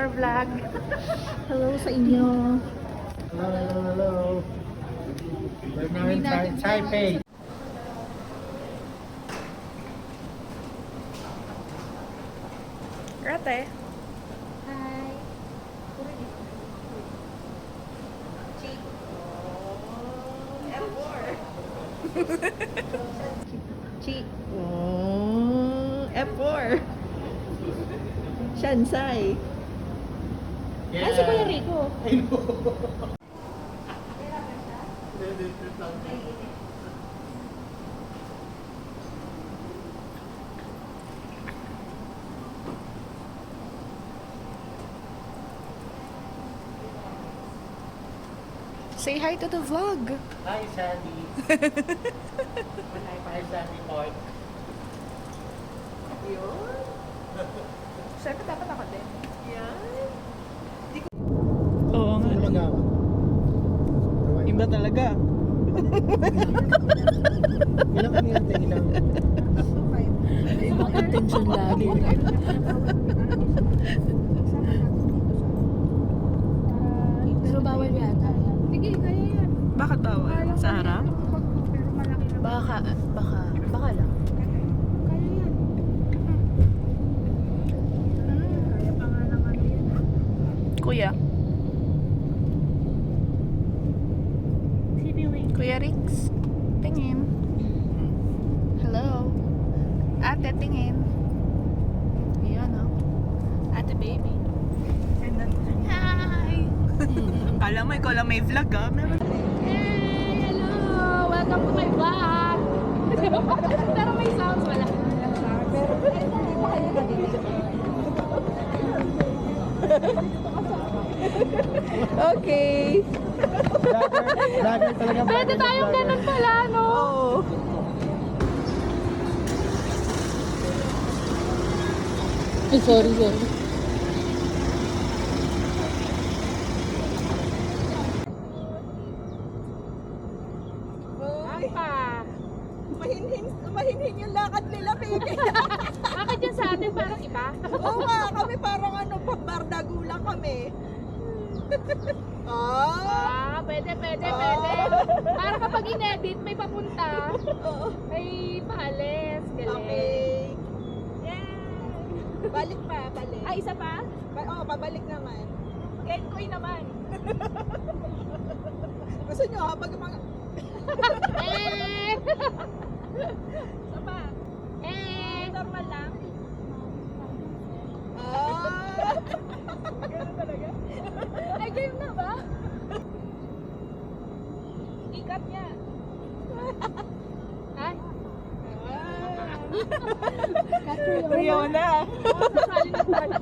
our vlog. Hello sa inyo. Hello. We're now in Taipei. Ate. Hi. Chi. Oh, F4. Shansai. Ay, si Kuya Rico. Say hi to the vlog. Hi, Sandy. Hi, Sandy Boy. Yun. Siyempre, dapat ako din. Yan. Oo nga. Ano magawa? Iba talaga. Ilang kanina tayo ilang? Ibang intention lagi. Pero bawal yata. Sige, kaya yan. Bakit bawal? Sa harap? Pero malaki na. Baka lang. Kaya yan. Kaya pa nga ng ano yan. Kuya. Sibiling. Kuya Rix. Tingin. Hello. Ate, tingin. Yan o. Ate baby. Hi! Kala mo, ikaw lang may vlog ah. Meron. Hey! Hello! Welcome to my vlog! Pero may sounds wala. Pero hindi pa kayo nadinig. Okay. Vlogger talaga. Pwede tayong ganun pala, no? Oo. Ay, sorry. Mahinhin yung lakad nila, baby. Bakit yan sa atin parang iba? Oo nga, kami parang ano, pambardago lang kami. Pwede. Para kapag in-edit, may papunta. May paalis. Galing. Okay. Yeah. Balik pa, balik. Ay, isa pa? Pabalik naman. Kenkoy naman. Gusto nyo ha, pag mga... Isa pa. Normal lang. Ganun talaga. Ay, game na ba? Ikat niya. Ay. Riona. Kasali na tayo.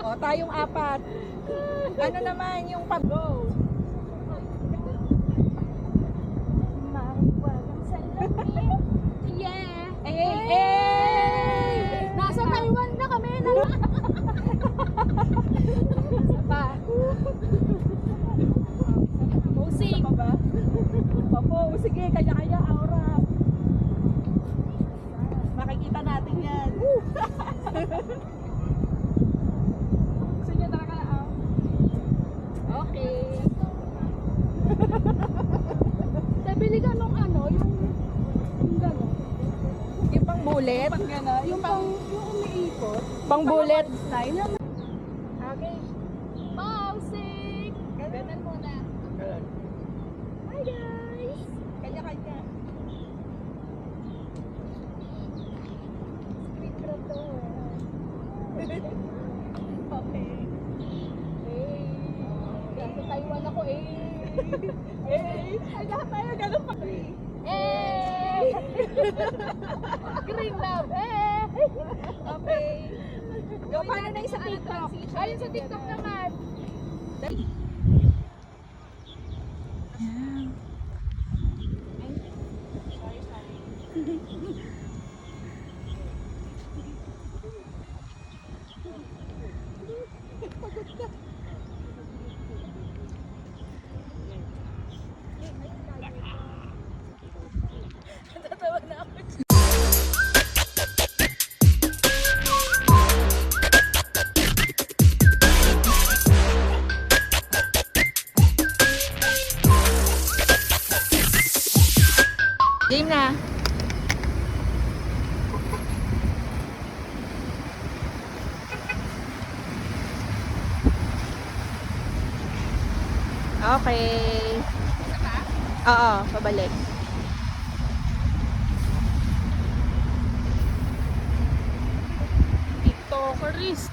O, tayong apat. Ano naman yung pag-go? Mahiwagang salamin. Yeah. Nasa Taiwan na kami. Isa pa. Musik. Pa ba? Papo, sige, kanya-kanya aura. Makikita natin yan. Gusto niya talaga na Okay. Sabili ka nung ano, yung gano'n. Yung pang bullet? Yung umiikot. Pang bullet? Style. Okay. Pausing! Ganun muna. Hi guys! Kanya-kanya. Screen grab to. Okay. Hey! Nasa Taiwan ako eh! Ay, lahat tayo ganun pa. Eh! Green love! Eh! Okay. Go, paano na yung sa TikTok? Ayun sa TikTok naman! Game na. Okay. Oo, pabalik. TikTokerist.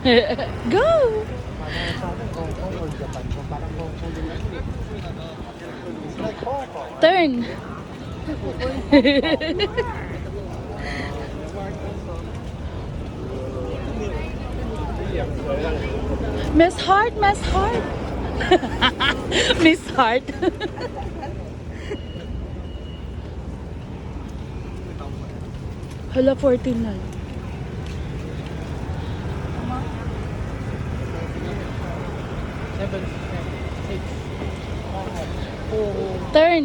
Go! Parang sa akin, Hong Kong or Japan. So, parang Hong Kong din lang. It's like Hong Kong. Turn. Miss Heart, Miss Heart. Miss Heart. Hala, 14 na. Seven, six, Turn.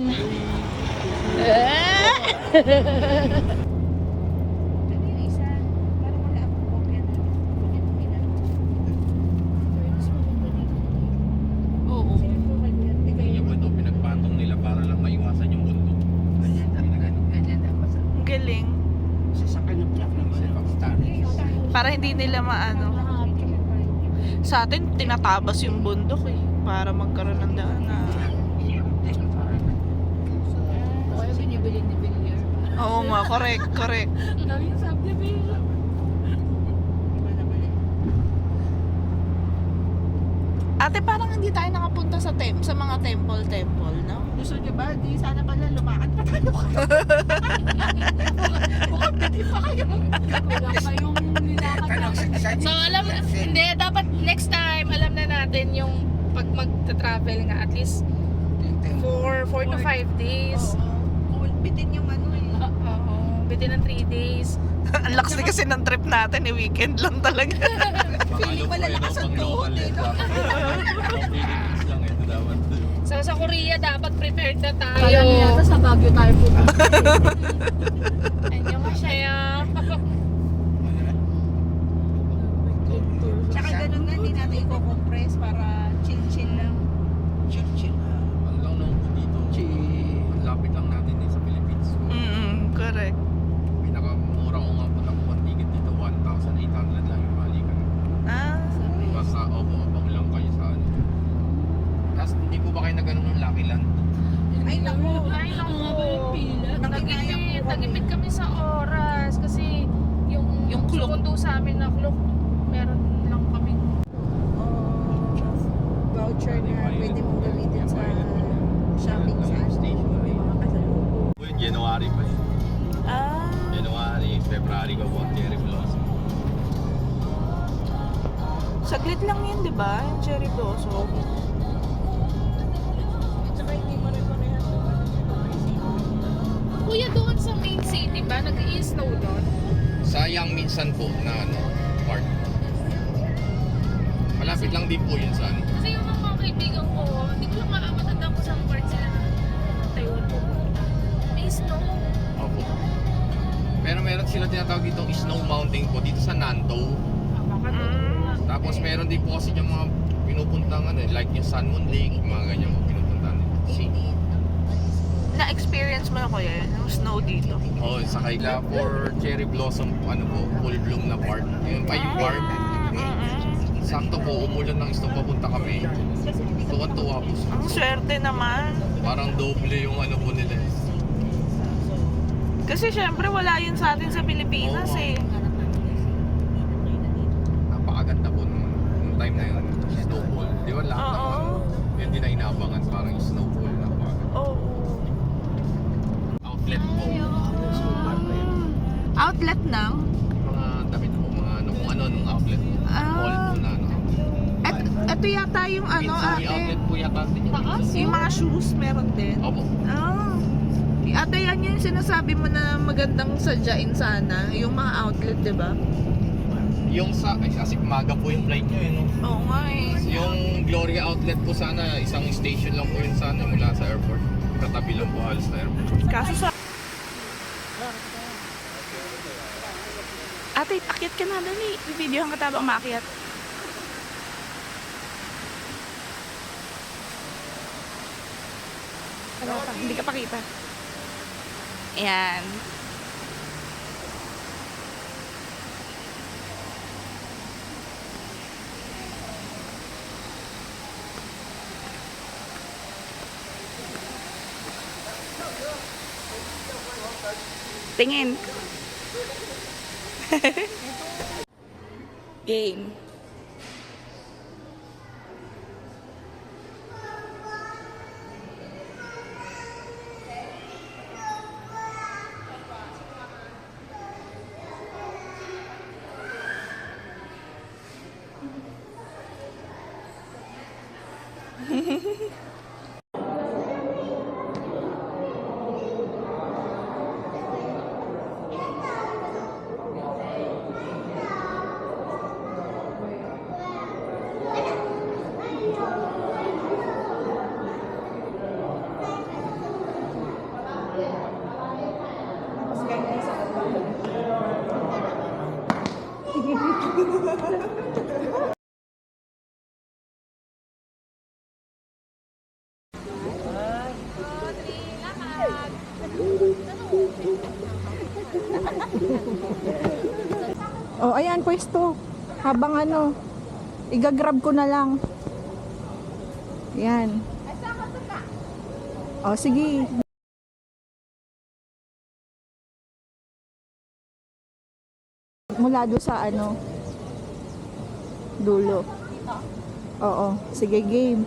Oo. Yung bundok, pinagpatong nila para lang maiwasan yung bundok. Galing. Para hindi nila maano. Sa atin, tinatabas yung bundok eh. Para magkaroon ng daanan. Kaya binibili ni Villar. Oo nga, correct, correct. Daming subdivision. Ate, parang hindi tayo nakapunta sa sa mga temple, no? Gusto nyo ba? Di sana pala lumakad pa tayo. Mukhang pwede pa kayo. Wala kayong nilakad. So alam, hindi, dapat next time alam na natin yung pag mag-travel nga at least 4 to 5 days. Kung bitin yung ano eh. Oo, bitin ng 3 days. Ang lakas kasi ng trip natin, eh, weekend lang talaga. Feeling malalakas ang tuhod eh, no? Philippines lang ito dapat. So sa Korea dapat prepared na tayo. Kaya niyata sa Baguio tayo pupunta. Ayun kaya. Tsaka ganun nga, hindi natin i-compress para chill-chill lang. Ang lang naman po dito. Ang lapit lang natin eh sa Philippines. Correct. Pinakamura ko nga po nakuha ang ticket dito, 1,800 lang yung balikan. Ah, Basta abang lang kayo sa ano. Tapos hindi po ba kayo nag-ano ng Lucky Land? Ay, naku. Ay, naku. Pila. Nagipid kami sa oras kasi yung clock. sundo sa amin na clock, meron lang kami. Voucher na pwede mong gamitin sa shopping sa mga kasalubong. Po yung January pa eh. January, February ko po ang cherry blossom. saglit lang yun, di ba? Yung cherry blossom. Tsaka hindi mo rin parehas Kuya, doon sa main city ba? Nag-i-snow doon? Sayang minsan po na ano, park. Malapit lang din po yun sa ano. Kasi yung mga kaibigan ko, hindi ko lang matandaan ko sa part sila na Taiwan po. May snow. Opo. Pero meron sila tinatawag dito snow mountain po dito sa Nantou. Baka doon. Tapos meron din po kasi yung mga pinupuntang ano, like yung Sun Moon Lake, yung mga ganyan po pinupuntahan. Na-experience mo na kuya yun, yung snow dito? Oh, sa Kaila for cherry blossom ano po, full bloom na part. Yun pa yung part. Sakto po, umulan ng snow papunta kami. Tuwan-tuwa po. Ang swerte naman. Parang doble yung ano po nila. Kasi syempre wala yun sa atin sa Pilipinas Oo. eh. Napakaganda po nung time na yun. Snowfall. Di ba lahat ng Oo. ano, yun din na inaabangan parang snowfall na parang Oo. outlet po. Outlet ng? Mga damit po, mga ano, kung ano nung outlet. Mall po na ano. Ito yata yung ano Mitsui ate. outlet po yata din. Taas? Yung mga shoes meron din. Opo. Ah. Ate, yan yung sinasabi mo na magandang sadyain sana. Yung mga outlet, di ba? Yung sa, ay kasi umaga po yung flight nyo, no? Oo nga eh. Yung Gloria Outlet po sana, isang station lang po yun sana mula sa airport. Katabi lang po halos sa airport. Kaso sa... Ate, akyat ka na. Dali. Bibidyohan ka tabang maakyat. Wala pa. Hindi ka pakita. Ayan. Tingin. Game. Oh, ayan, pwesto. Habang ano, igagrab ko na lang. Yan. Oh, sige. Mula doon sa ano, dulo. Oo, sige, game.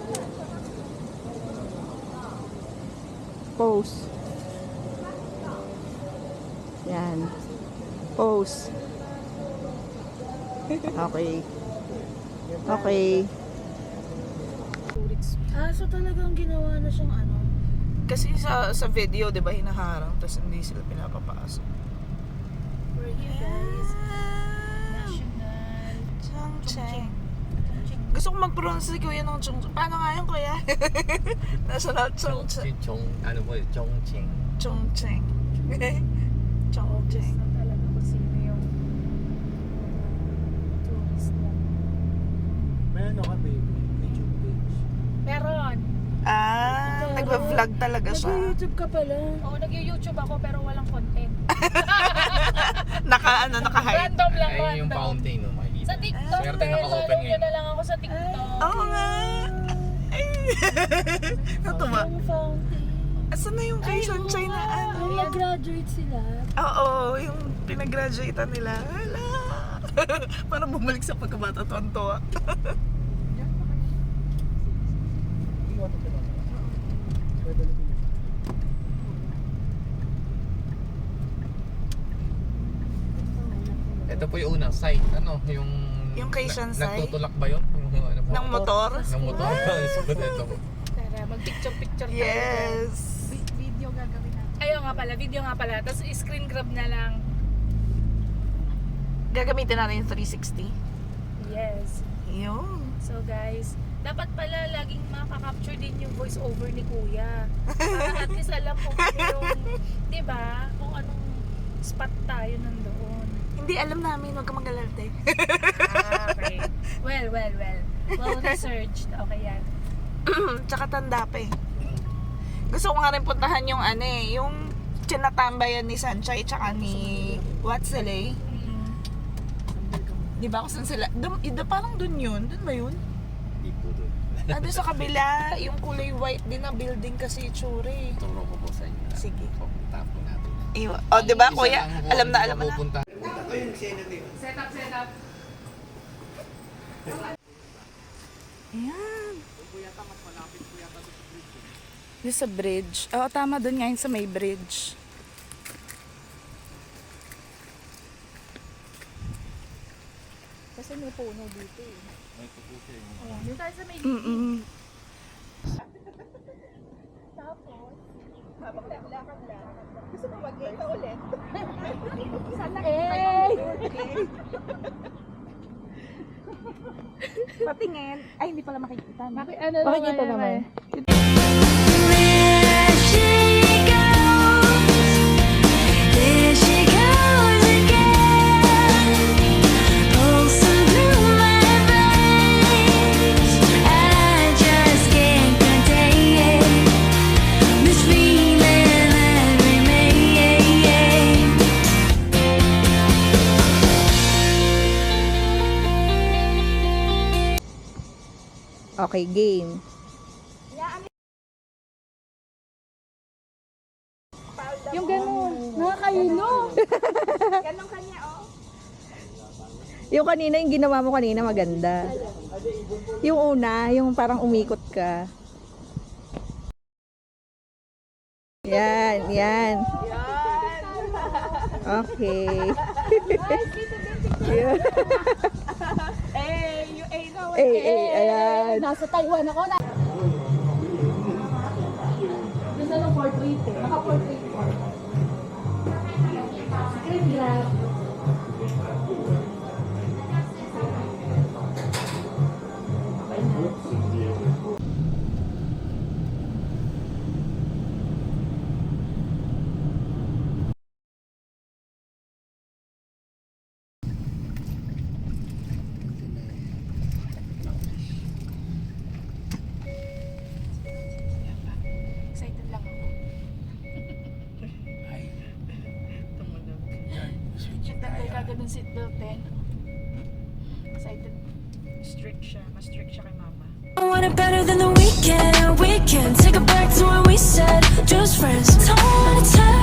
Pose. Yan. Pose. Okay. Okay. Ah, so talagang ginawa na siyang ano? Kasi sa video, di ba, hinaharang, tapos hindi sila pinapapasok. We're here, guys. National Chongcheng. Gusto ko mag-pronounce si Kuya ng Chongcheng. Paano nga yun, Kuya? National Chongcheng. Ano po yun? Chongqing. Chongcheng. Chongcheng. talaga kung sino yung tourist na. May ano ka, baby? YouTube page. Meron. Ah, nagva-vlog talaga siya. Nag-YouTube ka pala. Oo, nag-YouTube ako pero walang content. Naka-hide. Random lang, Ayun yung random. fountain, no? Makikita. Sa TikTok, Swerte pero naka-open follow nyo ngayon. na lang ako sa TikTok. Oo nga. Ay. Natuwa. Yung fountain. Asan na yung kay Sunshine na ano? Graduate sila. Oo, yung pinag-graduatean nila. Hala. Parang bumalik sa pagkabata, tuwan-tuwa. Iwan ko lang. Pwede na pinag- Ito po yung unang site. Ano? Yung kay Shansai? Nagtutulak ba yun? Yung ano po? Ng motor? Ng motor. So, ito po. Tara, mag-picture-picture tayo. Yes. Ayaw nga pala, video nga pala. Tapos screen grab na lang. Gagamitin natin yung 360. Yes. Yun. So guys, dapat pala laging makaka-capture din yung voice over ni Kuya. Para at least alam kung ano yung, di ba? Kung anong spot tayo nandoon. Hindi alam namin, huwag ka mag-alerte. Okay. Well. Well researched. Okay yan. Tsaka tanda pa eh. Gusto ko nga rin puntahan yung ano eh, yung tinatambayan ni Sanchay tsaka ni Watselay. Di ba kung saan sila? Parang dun yun. Dun ba yun? Hindi po doon. Doon sa kabila, yung kulay white din na building kasi itsura eh. Turo ko po sa inyo. Sige. Pupunta po natin. Iwa. O, di ba Isa kuya? lang po Alam na, ang alam mo na. pupunta. Ayan. Yung sa bridge. Oo, tama doon nga yun sa may bridge. Kasi may puno dito eh. May pupunta yun. Dito tayo sa may Mm-mm. Tapos, Habang lakad lang. Gusto mo mag-gate ulit? Sana eh! Patingin. Ay, hindi pala makikita. Ano Makikita naman. There she goes again, pulsing through my veins. I just can't contain this feeling that remains. Okay, game. Yung ganun. Nakakahilo. Ganon kanya, oh. Yung kanina, yung ginawa mo kanina maganda. Yung una, yung parang umikot ka. Yan, yan. Okay. Eh, you ain't know Eh, ayan. Nasa Taiwan ako na. Ganda ng portrait eh. Naka-portrait ko. Screen grab. Excited lang ako. Nagtanggal ka agad ng seatbelt eh. Excited. Strict siya. Mas strict siya kay mama. I want it better than the weekend. We can take it back to when we said just friends. Don't wanna tell